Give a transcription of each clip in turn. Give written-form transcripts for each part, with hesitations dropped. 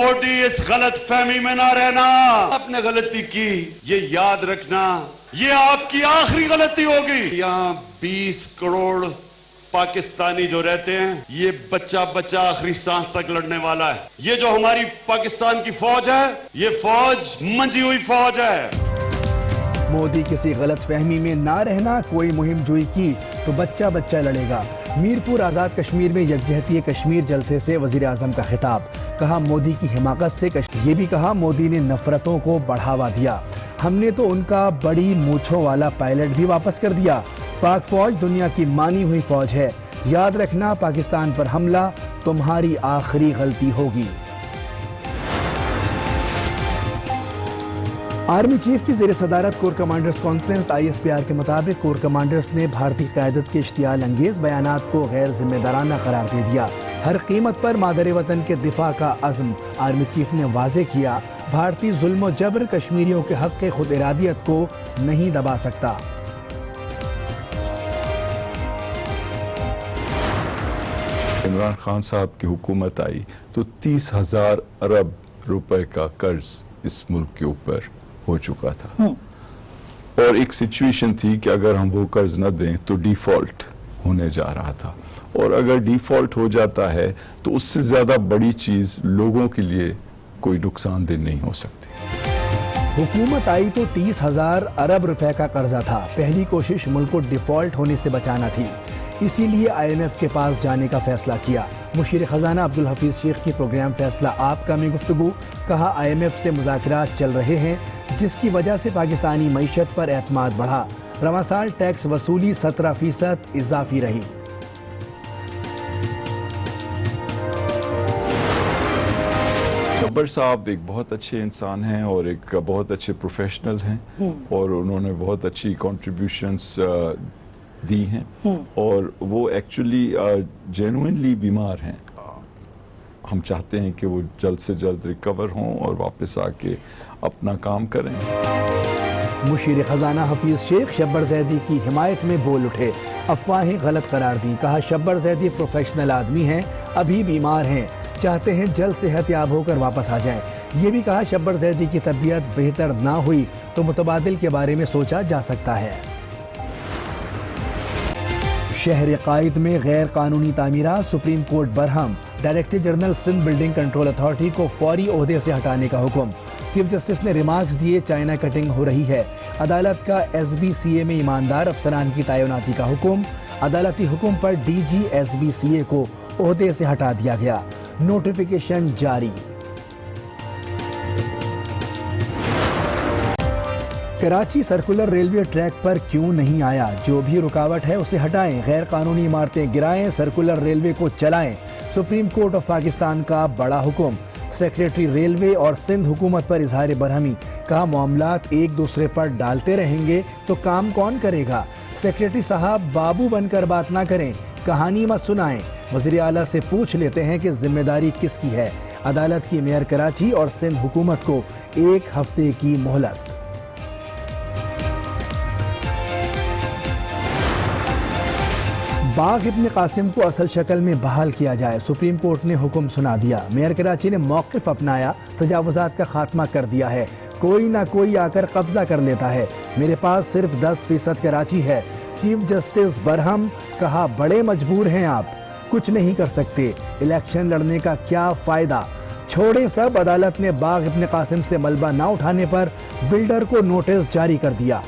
मोदी इस गलत फहमी में ना रहना, आपने गलती की ये याद रखना, ये आपकी आखिरी गलती होगी। यहाँ 20 करोड़ पाकिस्तानी जो रहते हैं, ये बच्चा बच्चा आखिरी सांस तक लड़ने वाला है। ये जो हमारी पाकिस्तान की फौज है, ये फौज मंजी हुई फौज है। मोदी किसी गलत फहमी में ना रहना, कोई मुहिम जुई की तो बच्चा बच्चा लड़ेगा। मीरपुर आज़ाद कश्मीर में यकजहती कश्मीर जलसे से वज़ीर आज़म का खिताब, कहा मोदी की हिमाकत से ये भी कहा मोदी ने नफरतों को बढ़ावा दिया, हमने तो उनका बड़ी मूंछों वाला पायलट भी वापस कर दिया। पाक फौज दुनिया की मानी हुई फौज है, याद रखना पाकिस्तान पर हमला तुम्हारी आखिरी गलती होगी। आर्मी चीफ की ज़ेर सदारत कोर कमांडर्स कॉन्फ्रेंस ISPR के मुताबिक कोर कमांडर्स ने भारतीय क़यादत के इश्तियाल अंगेज बयानात को गैर जिम्मेदाराना करार दे दिया। हर कीमत पर मादर वतन के दिफा का अज़्म आर्मी चीफ ने वाज़े किया, भारतीय जुल्म और जबर कश्मीरियों के हक़ के खुद इरादियत को नहीं दबा सकता। इमरान खान साहब की हुकूमत आई तो 30,000 अरब रुपए का कर्ज इस मुल्क के ऊपर हो चुका था और एक सिचुएशन थी कि अगर हम वो कर्ज न दें तो डिफॉल्ट होने जा रहा था, और अगर डिफॉल्ट हो जाता है तो उससे ज्यादा बड़ी चीज लोगों के लिए कोई नुकसानदेह नहीं हो सकती। हुकूमत आई तो 30,000 अरब रुपए का कर्जा था। पहली कोशिश मुल्क को डिफॉल्ट होने से बचाना थी, इसीलिए IMF के पास जाने का फैसला किया। मुशीर खजाना अब्दुल हफीज शेख की प्रोग्राम फैसला आपका में गुफ्तगू, कहा IMF से मुज़ाकरात चल रहे हैं जिसकी वजह से पाकिस्तानी मईशत पर एतमाद बढ़ा। रवां साल टैक्स वसूली 17% इजाफी रही। जब्बर साहब एक बहुत अच्छे इंसान हैं और एक बहुत अच्छे प्रोफेशनल हैं और उन्होंने बहुत अच्छी कॉन्ट्रीब्यूशंस दी हैं और वो एक्चुअली जेन्युइनली बीमार हैं। हम चाहते हैं कि वो जल्द से जल्द रिकवर हों और वापस आके अपना काम करें। मुशीर खजाना हफीज शेख शब्बर जैदी की हिमायत में बोल उठे, अफवाहें गलत करार दी, कहा शब्बर जैदी प्रोफेशनल आदमी हैं, अभी बीमार हैं, चाहते हैं जल्द सेहत याब होकर वापस आ जाएं। ये भी कहा शब्बर जैदी की तबीयत बेहतर ना हुई तो मुतबादिल के बारे में सोचा जा सकता है। शहर कायद में गैर कानूनी तामीरात, सुप्रीम कोर्ट बरहम, director general Sindh building control authority को फौरी ओहदे से हटाने का हुक्म। चीफ जस्टिस ने रिमार्क्स दिए, चाइना कटिंग हो रही है। अदालत का SBCA में ईमानदार अफसरान की तैनाती का हुक्म। अदालती हुक्म पर DG SBCA को ओहदे से हटा दिया गया, नोटिफिकेशन जारी। कराची सर्कुलर रेलवे ट्रैक पर क्यों नहीं आया, जो भी रुकावट है उसे हटाएं, गैर कानूनी इमारतें गिराएं, सर्कुलर रेलवे को चलाएं। सुप्रीम कोर्ट ऑफ पाकिस्तान का बड़ा हुक्म। सेक्रेटरी रेलवे और सिंध हुकूमत पर इजहार बरहमी, कहा मामलात एक दूसरे पर डालते रहेंगे तो काम कौन करेगा। सेक्रेटरी साहब बाबू बनकर बात ना करें, कहानी मत सुनाएं, वज़ीर आला से पूछ लेते हैं कि जिम्मेदारी किसकी है। अदालत की मेयर कराची और सिंध हुकूमत को 1 हफ्ते की मोहलत। बाग इब्न कासिम को असल शक्ल में बहाल किया जाए, सुप्रीम कोर्ट ने हुक्म सुना दिया। मेयर कराची ने मौक़िफ़ अपनाया, तजावुज़ात का खात्मा कर दिया है, कोई ना कोई आकर कब्जा कर लेता है, मेरे पास सिर्फ 10% कराची है। चीफ जस्टिस बरहम, कहा बड़े मजबूर हैं आप, कुछ नहीं कर सकते, इलेक्शन लड़ने का क्या फ़ायदा, छोड़े सब। अदालत ने बाग इब्न कासिम से मलबा ना उठाने पर बिल्डर को नोटिस जारी कर दिया।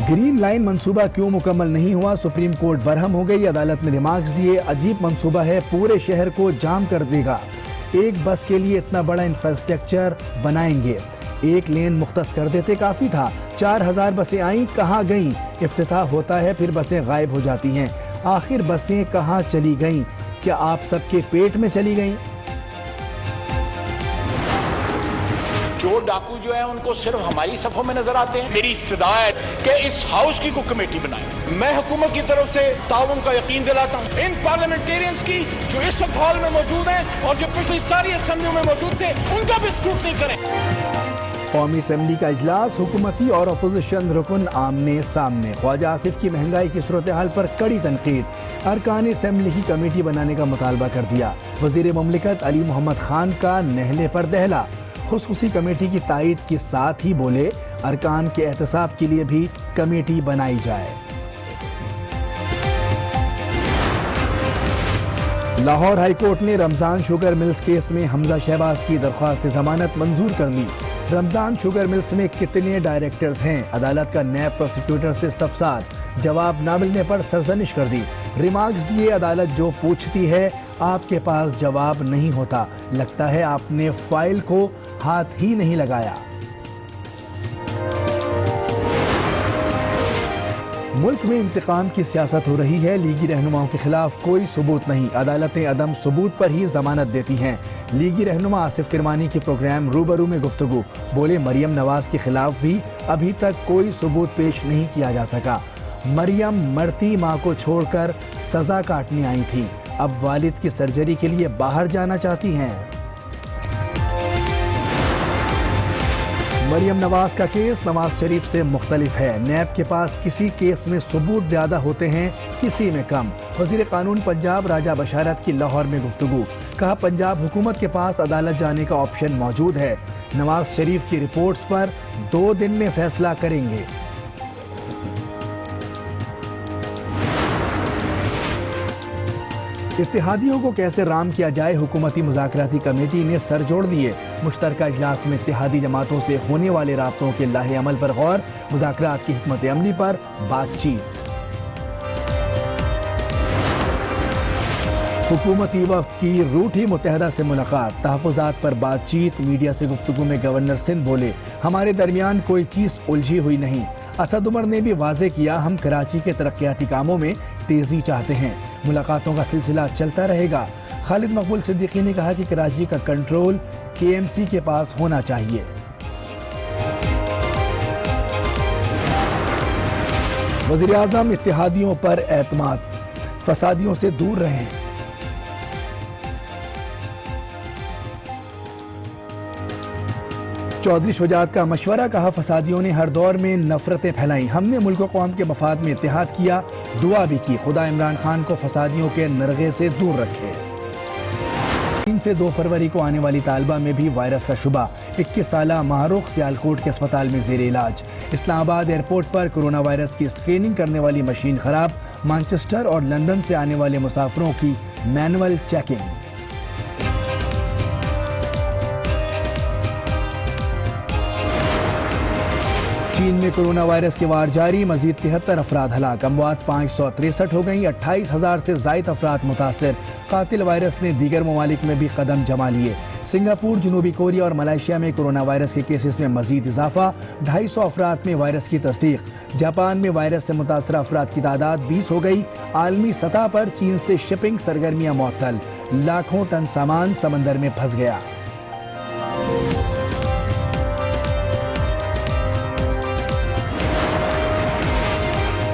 ग्रीन लाइन मंसूबा क्यों मुकम्मल नहीं हुआ, सुप्रीम कोर्ट बरहम हो गई। अदालत ने रिमार्क्स दिए, अजीब मंसूबा है, पूरे शहर को जाम कर देगा, एक बस के लिए इतना बड़ा इंफ्रास्ट्रक्चर बनाएंगे, एक लेन मुख्तस कर देते काफी था। 4000 बसें आई, कहाँ गईं? इफ्तिताह होता है फिर बसें गायब हो जाती हैं, आखिर बसें कहाँ चली गईं? क्या आप सबके पेट में चली गईं? जो डाकू जो है उनको सिर्फ हमारी सफों में नजर आते हैं। मेरी इस्तदा है कि इस हाउस की कोई कमेटी बनाए। मैं हुकूमत की तरफ से ताउन का यकीन दिलाता हूँ इन पार्लियामेंटेरियंस की जो इस वक्त हॉल में मौजूद हैं और जो पिछली सारी असेंबलियों में मौजूद थे, उनका भी स्क्रूटनी करें। قومی اسمبلی کا اجلاس، حکومتی اور اپوزیشن رکن آمنے سامنے، خواجہ آصف کی مہنگائی کی صورتحال پر کڑی تنقید، ارکان اسمبلی کی کمیٹی بنانے کا مطالبہ کر دیا، وزیر مملکت علی محمد خان کا نہلے پر دہلا، خصوصی کمیٹی کی تائید کے ساتھ ہی بولے ارکان کے احتساب کے لیے بھی کمیٹی بنائی جائے۔ لاہور ہائی کورٹ نے رمضان شوگر ملز کیس میں حمزہ شہباز کی درخواست ضمانت منظور کر لی۔ رمضان شوگر ملز میں کتنے ڈائریکٹرز ہیں؟ عدالت کا نیب پروسیکیوٹر سے استفسار، جواب نہ ملنے پر سرزنش کر دی، ریمارکس دیے عدالت جو پوچھتی ہے آپ کے پاس جواب نہیں ہوتا، لگتا ہے آپ نے فائل کو ہاتھ ہی نہیں لگایا۔ ملک میں انتقام کی سیاست ہو رہی ہے، لیگی رہنماؤں کے خلاف کوئی ثبوت نہیں، عدالتیں عدم ثبوت پر ہی ضمانت دیتی ہیں۔ لیگی رہنما آصف کرمانی کی پروگرام روبرو میں گفتگو، بولے مریم نواز کے خلاف بھی ابھی تک کوئی ثبوت پیش نہیں کیا جا سکا۔ مریم مرتی ماں کو چھوڑ کر سزا کاٹنے آئی تھی، اب والد کی سرجری کے لیے باہر جانا چاہتی ہیں۔ مریم نواز کا کیس نواز شریف سے مختلف ہے، نیب کے پاس کسی کیس میں ثبوت زیادہ ہوتے ہیں، کسی میں کم۔ وزیر قانون پنجاب راجہ بشارت کی لاہور میں گفتگو، کہا پنجاب حکومت کے پاس عدالت جانے کا آپشن موجود ہے، نواز شریف کی رپورٹس پر 2 دن میں فیصلہ کریں گے۔ اتحادیوں کو کیسے رام کیا جائے، حکومتی مذاکراتی کمیٹی نے سر جوڑ دیے، مشترکہ اجلاس میں اتحادی جماعتوں سے ہونے والے رابطوں کے لاہ عمل پر غور، مذاکرات کی حکمت عملی پر بات چیت۔ حکومتی وفد کی روٹھی متحدہ سے ملاقات، تحفظات پر بات چیت، میڈیا سے گفتگو میں گورنر سندھ بولے ہمارے درمیان کوئی چیز الجھی ہوئی نہیں۔ اسد عمر نے بھی واضح کیا ہم کراچی کے ترقیاتی کاموں میں تیزی چاہتے ہیں، ملاقاتوں کا سلسلہ چلتا رہے گا۔ خالد مقبول صدیقی نے کہا کہ کراچی کا کنٹرول KMC کے پاس ہونا چاہیے۔ وزیر اعظم اتحادیوں پر اعتماد، فسادیوں سے دور رہیں۔ چودھری شجاعت کا مشورہ، کہا فسادیوں نے ہر دور میں نفرتیں پھیلائیں، ہم نے ملک و قوم کے مفاد میں اتحاد کیا، دعا بھی کی، خدا عمران خان کو فسادیوں کے نرغے سے دور رکھے۔ 3 سے 2 فروری کو آنے والی طالبہ میں بھی وائرس کا شبہ، 21 سالہ ماہرخ سیالکوٹ کے اسپتال میں زیر علاج۔ اسلام آباد ایئرپورٹ پر کرونا وائرس کی اسکریننگ کرنے والی مشین خراب، مانچسٹر اور لندن سے آنے والے مسافروں کی مینول چیکنگ۔ چین میں کرونا وائرس کے وار جاری، مزید 73 افراد ہلاک، اموات 563 ہو گئیں، 28,000 سے زائد افراد متاثر۔ قاتل وائرس نے دیگر ممالک میں بھی قدم جما لیے، سنگاپور، جنوبی کوریا اور ملائیشیا میں کرونا وائرس کے کیسز میں مزید اضافہ، 250 افراد میں وائرس کی تصدیق۔ جاپان میں وائرس سے متاثرہ افراد کی تعداد 20 ہو گئی، عالمی سطح پر چین سے شپنگ سرگرمیاں معطل، لاکھوں ٹن سامان سمندر میں پھنس گیا۔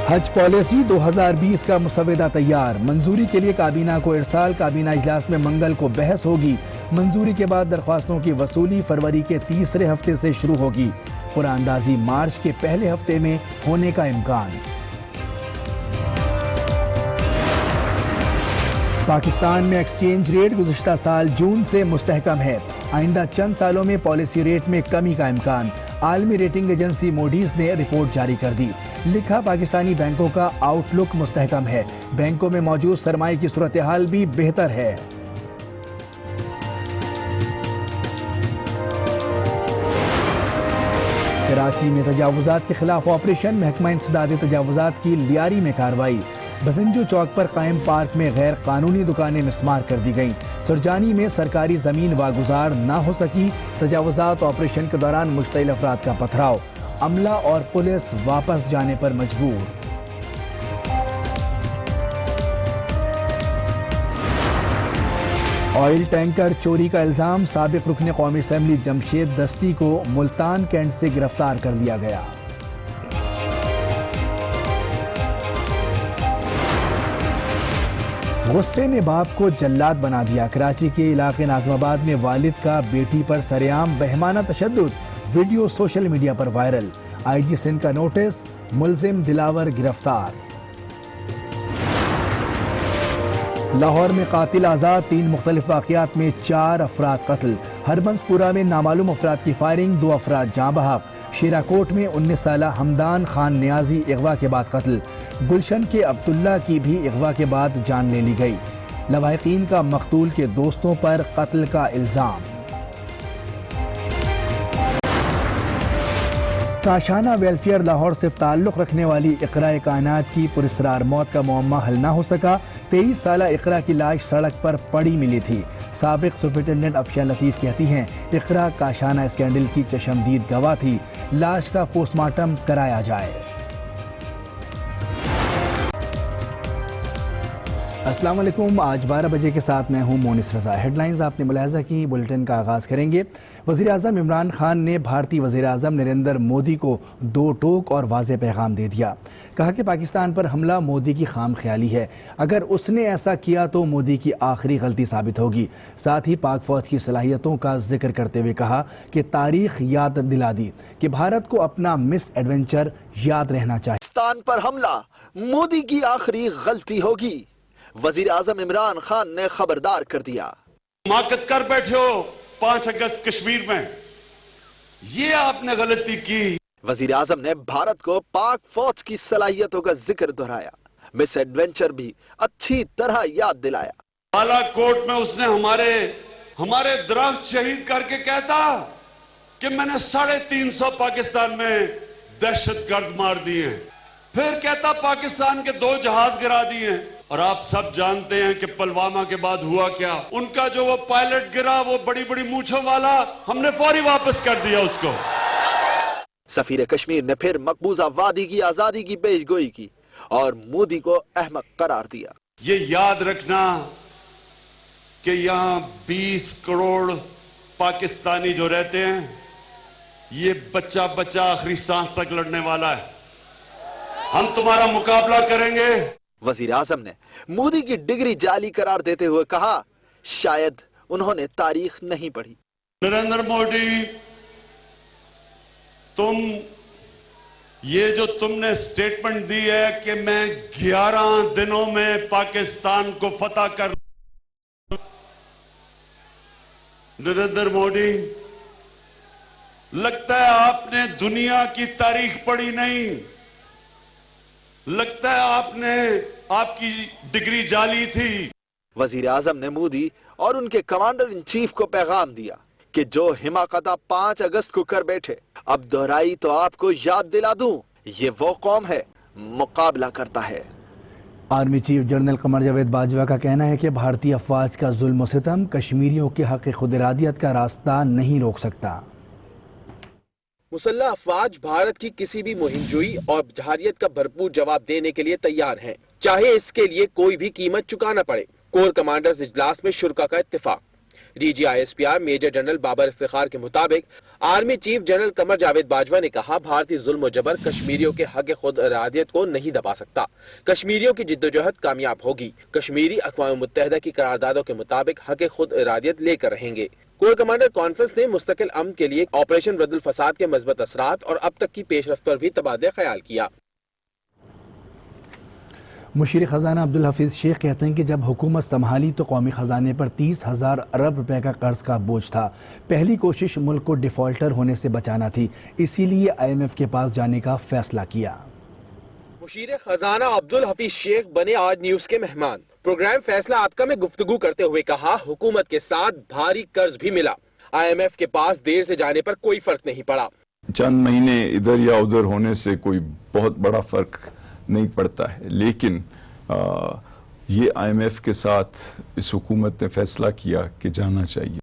حج پالیسی 2020 کا مسودہ تیار، منظوری کے لیے کابینہ کو ارسال، کابینہ اجلاس میں منگل کو بحث ہوگی، منظوری کے بعد درخواستوں کی وصولی فروری کے تیسرے ہفتے سے شروع ہوگی، قرآن اندازی مارچ کے پہلے ہفتے میں ہونے کا امکان۔ پاکستان میں ایکسچینج ریٹ گزشتہ سال جون سے مستحکم ہے، آئندہ چند سالوں میں پالیسی ریٹ میں کمی کا امکان، عالمی ریٹنگ ایجنسی موڈیز نے رپورٹ جاری کر دی، لکھا پاکستانی بینکوں کا آؤٹ لک مستحکم ہے، بینکوں میں موجود سرمائے کی صورتحال بھی بہتر ہے۔ کراچی میں تجاوزات کے خلاف آپریشن، محکمہ انسداد تجاوزات کی لیاری میں کارروائی، بزنجو چوک پر قائم پارک میں غیر قانونی دکانیں مسمار کر دی گئیں، سرجانی میں سرکاری زمین واگزار نہ ہو سکی، تجاوزات آپریشن کے دوران مشتعل افراد کا پتھراؤ، عملہ اور پولیس واپس جانے پر مجبور۔ آئل ٹینکر چوری کا الزام، سابق رکن قومی اسمبلی جمشید دستی کو ملتان کینٹ سے گرفتار کر لیا گیا۔ غصے نے باپ کو جلاد بنا دیا، کراچی کے علاقے ناظم آباد میں والد کا بیٹی پر سرعام بہیمانہ تشدد، वीडियो सोशल मीडिया पर वायरल। आईजी सिंध का नोटिस, मुलजिम दिलावर गिरफ्तार। लाहौर में कातिल आजाद, 3 मुख्तलिफ वाक़यात में 4 अफराद कत्ल। हरबंसपुरा में नामालूम अफराद की फायरिंग, 2 अफराद जाँ बहक। शेराकोट में 19 साला हमदान खान नियाजी अगवा के बाद कत्ल। गुलशन के अब्दुल्ला की भी अगवा के बाद जान ले ली गई। लवाहिकीन का मकतूल के दोस्तों पर कत्ल का इल्जाम। काशाना वेलफेयर लाहौर से ताल्लुक़ रखने वाली इक़रा कायनात की पुरस्रार मौत का मुअम्मा हल ना हो सका। 23 साला इक़रा की लाश सड़क पर पड़ी मिली थी। साबिक सुपरिटेंडेंट अफशा लतीफ़ कहती हैं, इक़रा काशाना स्कैंडल की चशमदीद गवाह थी। लाश का पोस्टमार्टम कराया जाए। अस्सलाम वालेकुम। आज 12 बजे के साथ मैं हूं मोनिस रज़ा। हेडलाइंस आपने मुलाहज़ा की। बुलेटिन का आगाज़ करेंगे। वज़ीर आज़म इमरान खान ने भारतीय वज़ीर आज़म नरेंद्र मोदी को 2 टोक और वाज़ेह पैगाम दे दिया। कहा कि पाकिस्तान पर हमला मोदी की खाम ख्याली है। अगर उसने ऐसा किया तो मोदी की आखिरी गलती साबित होगी। साथ ही पाक फौज की सलाहियतों का जिक्र करते हुए कहा कि तारीख याद दिला दी कि भारत को अपना मिस एडवेंचर याद रहना चाहिए। पाकिस्तान पर हमला मोदी की आखिरी गलती होगी, वजीर आजम इमरान खान ने खबरदार कर दिया। हिमाकत कर बैठे हो 5 अगस्त कश्मीर में, ये आपने गलती की। वजीर आजम ने भारत को पाक फौज की सलाहियतों का जिक्र दोहराया। मिस एडवेंचर भी अच्छी तरह याद दिलाया। बालाकोट में उसने हमारे दरख्त शहीद करके कहता कि मैंने 350 पाकिस्तान में दहशतगर्द मार दिए। फिर कहता पाकिस्तान के 2 जहाज गिरा दिए। और आप सब जानते हैं कि पुलवामा के बाद हुआ क्या। उनका जो वो पायलट गिरा, वो बड़ी बड़ी मूंछों वाला, हमने फौरी वापस कर दिया उसको। सफीर कश्मीर ने फिर मकबूजा वादी की आजादी की पेशगोई की और मोदी को अहमक करार दिया। ये याद रखना कि यहां 20 करोड़ पाकिस्तानी जो रहते हैं, ये बच्चा बच्चा आखिरी सांस तक लड़ने वाला है। हम तुम्हारा मुकाबला करेंगे। वजीर आजम ने मोदी की डिग्री जाली करार देते हुए कहा, शायद उन्होंने तारीख नहीं पढ़ी। नरेंद्र मोदी, ये जो तुमने स्टेटमेंट दी है कि मैं 11 दिनों में पाकिस्तान को फतह कर, नरेंद्र मोदी, लगता है आपने दुनिया की तारीख पढ़ी नहीं। लगता है आपकी डिग्री जाली थी। वजीर आजम ने मोदी और उनके कमांडर इन चीफ को पैगाम दिया कि जो हिमाकत 5 अगस्त को कर बैठे, अब दोहराई तो आपको याद दिला दूं, ये वो कौम है मुकाबला करता है। Army chief general Qamar Javed Bajwa का कहना है कि भारतीय अफवाज का जुल्म सितम कश्मीरियों के हक खुद इरादियत का रास्ता नहीं रोक सकता। मुसल्लह अफवाज भारत की किसी भी मुहिमजोई और जहारियत का भरपूर जवाब देने के लिए तैयार हैं, चाहे इसके लिए कोई भी कीमत चुकाना पड़े। कोर कमांडर्स इजलास में शुरा का इत्तेफाक। DGISPR major general Babar Iftikhar के मुताबिक army chief general Qamar Javed Bajwa ने कहा, भारतीय जुल्म और जबर कश्मीरियों के हक खुद इरादियत को नहीं दबा सकता। कश्मीरियों की जिद्दोजहद कामयाब होगी। कश्मीरी अक़वाम मुत्तहिदा की करारदादों के मुताबिक हक खुद इरादियत लेकर रहेंगे। कोर कमांडर कॉन्फ्रेंस ने मुस्तकिल अमन के लिए ऑपरेशन रद्दुल फसाद के मज़बूत असरात और अब तक की पेशरफ्त पर भी तबादला ख्याल किया। मुशीर खजाना अब्दुल हफीज शेख कहते हैं कि जब हुकूमत संभाली तो कौमी खजाने पर 30,000 अरब रुपए का कर्ज का बोझ था। पहली कोशिश मुल्क को डिफॉल्टर होने से बचाना थी, इसीलिए IMF के पास जाने का फैसला किया। मुशीर खजाना अब्दुल हफीज शेख बने आज न्यूज के मेहमान। प्रोग्राम फैसला आपका में गुफ्तगू करते हुए कहा, हुकूमत के साथ भारी कर्ज भी मिला। IMF के पास देर से जाने पर कोई फर्क नहीं पड़ा। चंद महीने इधर या उधर होने से कोई बहुत बड़ा फर्क नहीं पड़ता है, लेकिन ये IMF के साथ इस हुकूमत ने फैसला किया कि जाना चाहिए।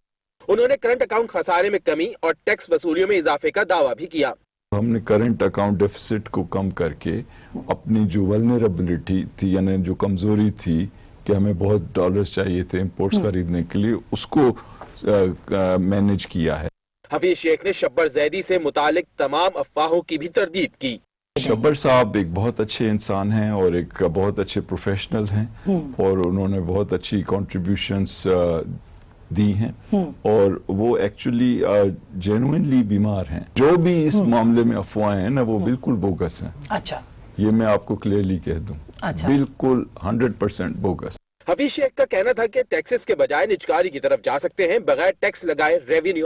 उन्होंने करंट अकाउंट खसारे में कमी और टैक्स वसूलियों में इजाफे का दावा भी किया। हमने करंट अकाउंट डेफिसिट को कम करके अपनी जो वल्नरेबिलिटी थी, यानी जो कमजोरी थी कि हमें बहुत डॉलर्स चाहिए थे इंपोर्ट्स खरीदने के लिए, उसको मैनेज किया है। हफीज शेख ने शब्बर जैदी से मुतालिक तमाम अफवाहों की भी तरदीद की। शब्बर साहब एक बहुत अच्छे इंसान हैं और एक बहुत अच्छे प्रोफेशनल हैं और उन्होंने बहुत अच्छी कंट्रीब्यूशंस دی ہیں اور وہ ایکچولی جینوئنلی بیمار ہیں. جو بھی اس معاملے میں افواہیں ہیں نا وہ بالکل بوگس ہیں. اچھا یہ میں آپ کو کلیئرلی کہہ دوں, بالکل 100% بوگس. حفیظ شیخ کا کہنا تھا کہ ٹیکسز کے بجائے نجکاری کی طرف جا سکتے ہیں, بغیر ٹیکس لگائے ریونیو